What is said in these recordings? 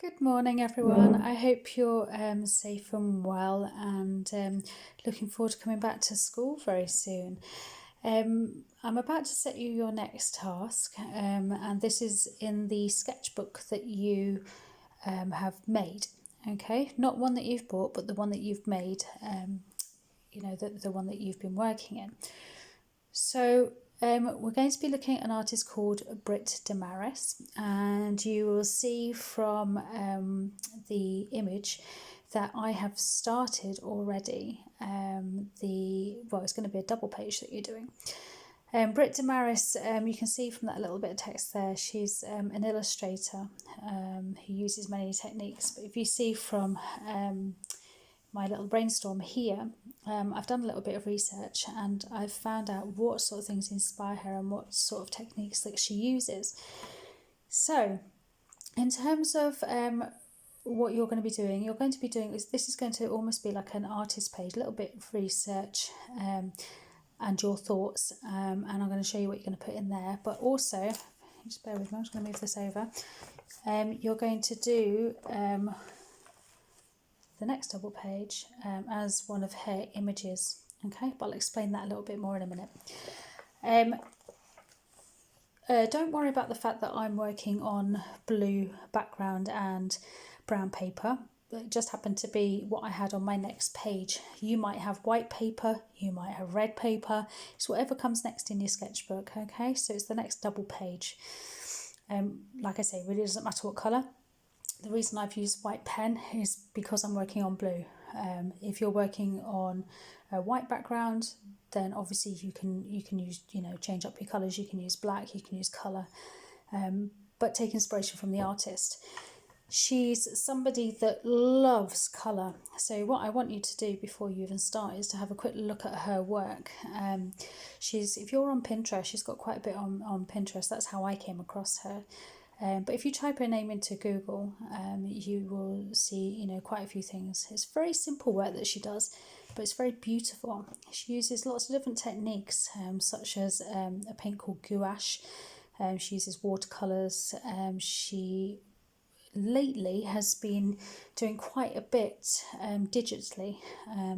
Good morning, everyone. I hope you're safe and well and looking forward to coming back to school very soon. I'm about to set you your next task, and this is in the sketchbook that you have made. Okay, not one that you've bought, but the one that you've made. The one that you've been working in. So we're going to be looking at an artist called Britt DeMaris, and you will see from the image that I have started already it's going to be a double page that you're doing. Britt DeMaris, you can see from that little bit of text there, she's an illustrator who uses many techniques. But if you see from my little brainstorm here, I've done a little bit of research and I've found out what sort of things inspire her and what sort of techniques that she uses. So in terms of what you're going to be doing, this is going to almost be like an artist page, a little bit of research and your thoughts, and I'm going to show you what you're going to put in there. But also, just bear with me, I'm just going to move this over. You're going to do the next double page as one of her images. Okay, but I'll explain that a little bit more in a minute. Don't worry about the fact that I'm working on blue background and brown paper. It just happened to be what I had on my next page. You might have white paper, you might have red paper. It's whatever comes next in your sketchbook. Okay, so it's the next double page. Like I say, it really doesn't matter what colour. The reason I've used white pen is because I'm working on blue. If you're working on a white background, then obviously you can use, change up your colours. You can use black, you can use colour, but take inspiration from the artist. She's somebody that loves colour. So what I want you to do before you even start is to have a quick look at her work. If you're on Pinterest, she's got quite a bit on Pinterest. That's how I came across her. But if you type her name into Google, you will see, quite a few things. It's very simple work that she does, but it's very beautiful. She uses lots of different techniques, such as a paint called gouache. She uses watercolours. She lately has been doing quite a bit digitally.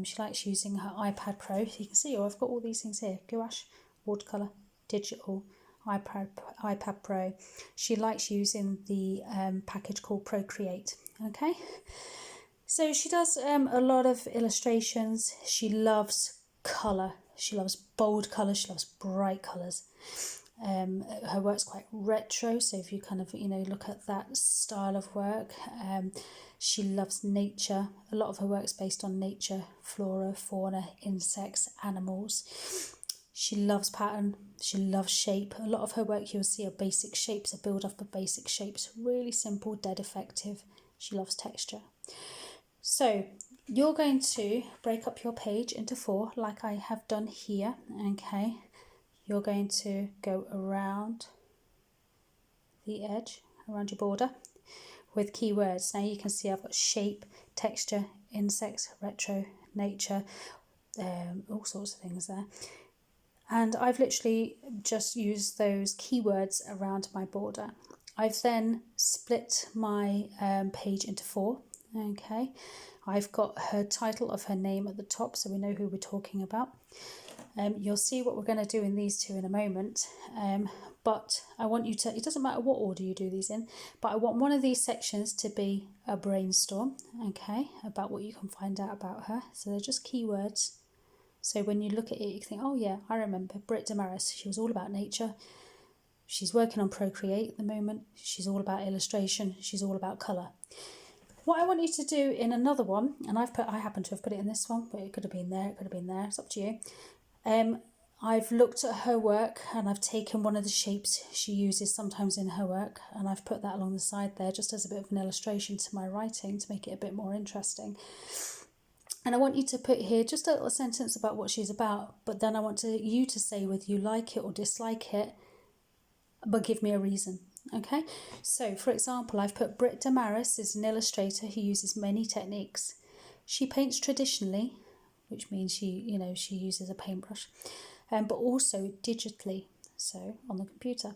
She likes using her iPad Pro. You can see, I've got all these things here: gouache, watercolour, digital, iPad Pro. She likes using the package called Procreate. Okay, so she does a lot of illustrations. She loves colour. She loves bold colours. She loves bright colours. Her work's quite retro, so if you kind of look at that style of work, she loves nature. A lot of her work's based on nature, flora, fauna, insects, animals. She loves pattern, she loves shape. A lot of her work you'll see are basic shapes, a build up of basic shapes. Really simple, dead effective. She loves texture. So you're going to break up your page into 4 like I have done here. Okay, you're going to go around the edge, around your border with keywords. Now you can see I've got shape, texture, insects, retro, nature, all sorts of things there. And I've literally just used those keywords around my border. I've then split my page into 4. Okay, I've got her title of her name at the top, so we know who we're talking about. You'll see what we're going to do in these 2 in a moment. But I want you to, it doesn't matter what order you do these in, but I want one of these sections to be a brainstorm, okay, about what you can find out about her. So they're just keywords. So when you look at it, you think, oh yeah, I remember Britt DeMaris. She was all about nature. She's working on Procreate at the moment. She's all about illustration. She's all about colour. What I want you to do in another one, and I happen to have put it in this one, but it could have been there, it could have been there. It's up to you. I've looked at her work and I've taken one of the shapes she uses sometimes in her work and I've put that along the side there just as a bit of an illustration to my writing to make it a bit more interesting. And I want you to put here just a little sentence about what she's about, but then I want you to say whether you like it or dislike it, but give me a reason. Okay, so for example, I've put Britt DeMaris is an illustrator who uses many techniques. She paints traditionally, which means she uses a paintbrush, but also digitally, so on the computer.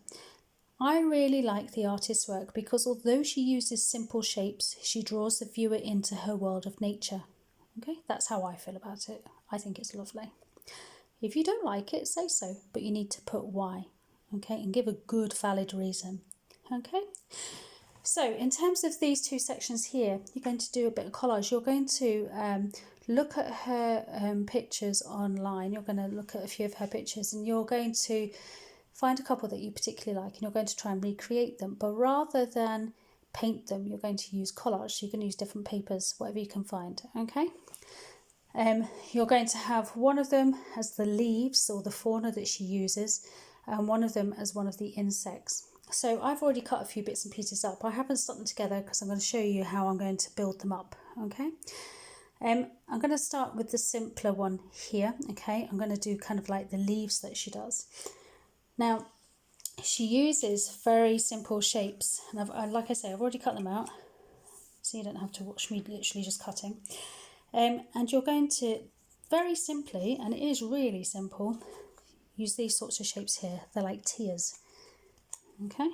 I really like the artist's work because although she uses simple shapes, she draws the viewer into her world of nature. Okay, that's how I feel about it. I think it's lovely. If you don't like it, say so, but you need to put why, okay, and give a good valid reason. Okay, so in terms of these two sections here, you're going to do a bit of collage. You're going to look at her pictures online. You're going to look at a few of her pictures and you're going to find a couple that you particularly like and you're going to try and recreate them. But rather than paint them, you're going to use collage. So you can use different papers, whatever you can find, okay? You're going to have one of them as the leaves or the fauna that she uses and one of them as one of the insects. So I've already cut a few bits and pieces up. I haven't stuck them together because I'm going to show you how I'm going to build them up, okay? I'm going to start with the simpler one here, okay? I'm going to do kind of like the leaves that she does. Now, she uses very simple shapes, and like I say, I've already cut them out, so you don't have to watch me literally just cutting. And you're going to, very simply, and it is really simple, use these sorts of shapes here. They're like tiers, okay?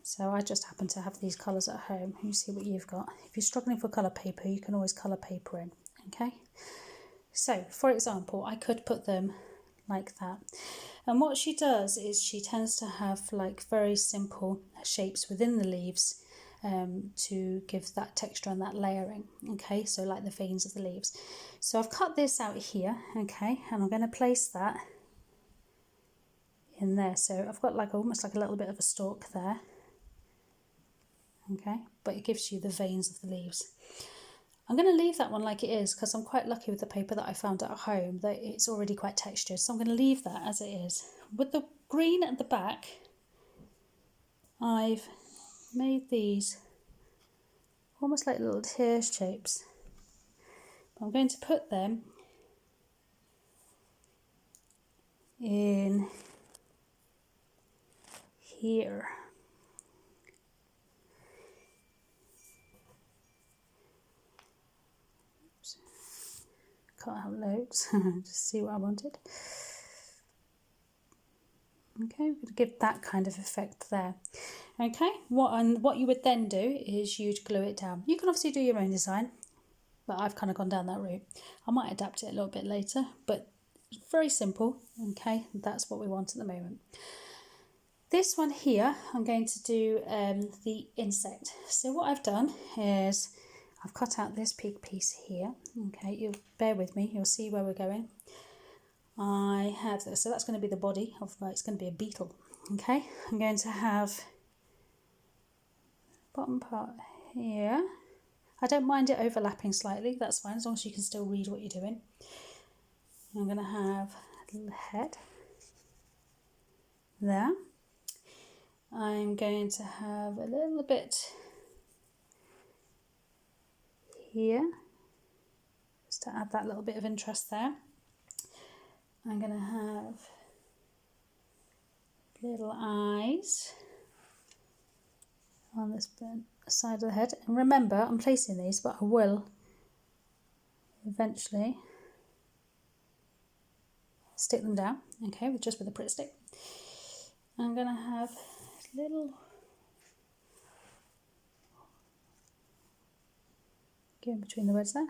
So I just happen to have these colours at home. You see what you've got. If you're struggling for colour paper, you can always colour paper in, okay? So, for example, I could put them like that. And what she does is she tends to have like very simple shapes within the leaves to give that texture and that layering, okay? So like the veins of the leaves. So I've cut this out here, okay? And I'm going to place that in there. So I've got like almost like a little bit of a stalk there, okay? But it gives you the veins of the leaves. I'm going to leave that one like it is because I'm quite lucky with the paper that I found at home that it's already quite textured. So I'm going to leave that as it is. With the green at the back, I've made these almost like little tear shapes. I'm going to put them in here. Can't have loads, just see what I wanted. Okay, we're going to give that kind of effect there. Okay, what you would then do is you'd glue it down. You can obviously do your own design, but I've kind of gone down that route. I might adapt it a little bit later, but it's very simple. Okay, that's what we want at the moment. This one here, I'm going to do the insect. So what I've done is I've cut out this big piece here. Okay, you'll bear with me, you'll see where we're going. I have this, so that's going to be the body of, it's going to be a beetle. Okay, I'm going to have bottom part here. I don't mind it overlapping slightly, that's fine, as long as you can still read what you're doing. I'm going to have a little head there. I'm going to have a little bit here, just to add that little bit of interest there. I'm going to have little eyes on this side of the head. And remember, I'm placing these, but I will eventually stick them down, okay, just with a Pritt stick. I'm going to have little go in between the words there.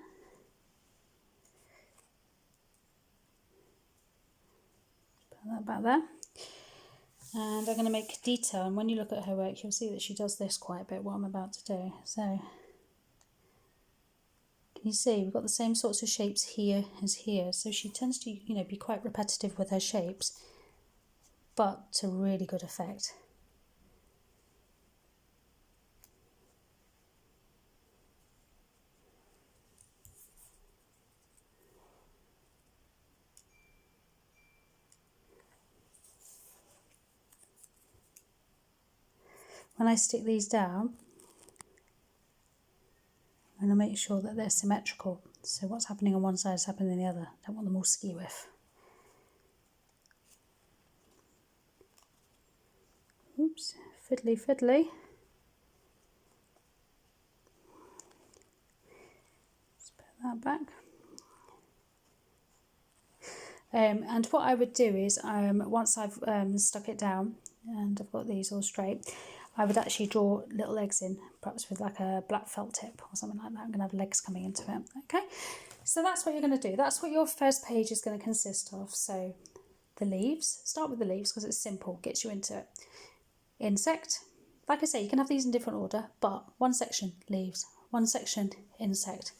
Put that back there. And I'm going to make detail, and when you look at her work you'll see that she does this quite a bit, what I'm about to do. So can you see we've got the same sorts of shapes here as here, so she tends to, you know, be quite repetitive with her shapes, but to really good effect. When I stick these down, I'm going to make sure that they're symmetrical. So what's happening on one side is happening on the other. I don't want them all skew-if. Oops, fiddly fiddly. Let's put that back. And what I would do is, once I've stuck it down, and I've got these all straight. I would actually draw little legs in, perhaps with like a black felt tip or something like that. I'm going to have legs coming into it. Okay, so that's what you're going to do. That's what your first page is going to consist of. So the leaves, start with the leaves because it's simple, gets you into it. Insect, like I say, you can have these in different order, but one section leaves, one section insect,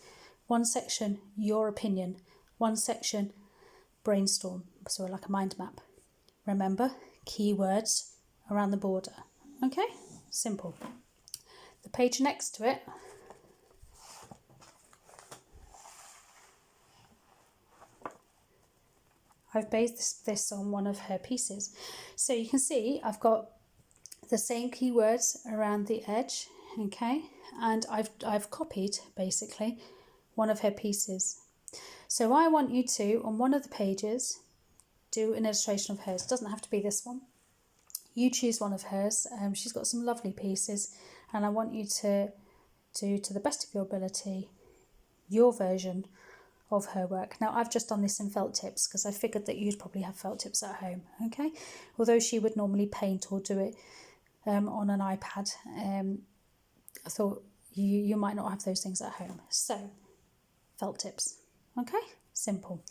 one section your opinion, one section brainstorm, so like a mind map. Remember, keywords around the border. Okay, simple. The page next to it, I've based this on one of her pieces. So you can see I've got the same keywords around the edge, okay, and I've copied basically one of her pieces. So I want you to, on one of the pages, do an illustration of hers. It doesn't have to be this one. You choose one of hers. She's got some lovely pieces, and I want you to do, to the best of your ability, your version of her work. Now, I've just done this in felt tips because I figured that you'd probably have felt tips at home, okay? Although she would normally paint or do it on an iPad, I thought you might not have those things at home. So, felt tips, okay? Simple.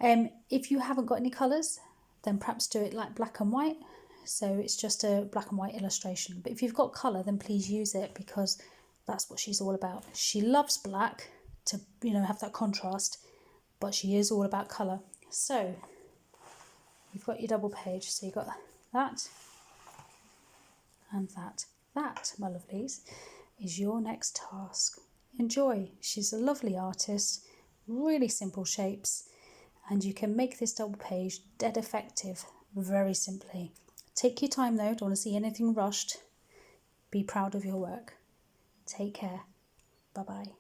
If you haven't got any colours, then perhaps do it like black and white. So it's just a black and white illustration. But if you've got colour, then please use it because that's what she's all about. She loves black to, have that contrast, but she is all about colour. So you've got your double page. So you've got that and that. That, my lovelies, is your next task. Enjoy. She's a lovely artist, really simple shapes, and you can make this double page dead effective very simply. Take your time though, don't want to see anything rushed. Be proud of your work. Take care. Bye-bye.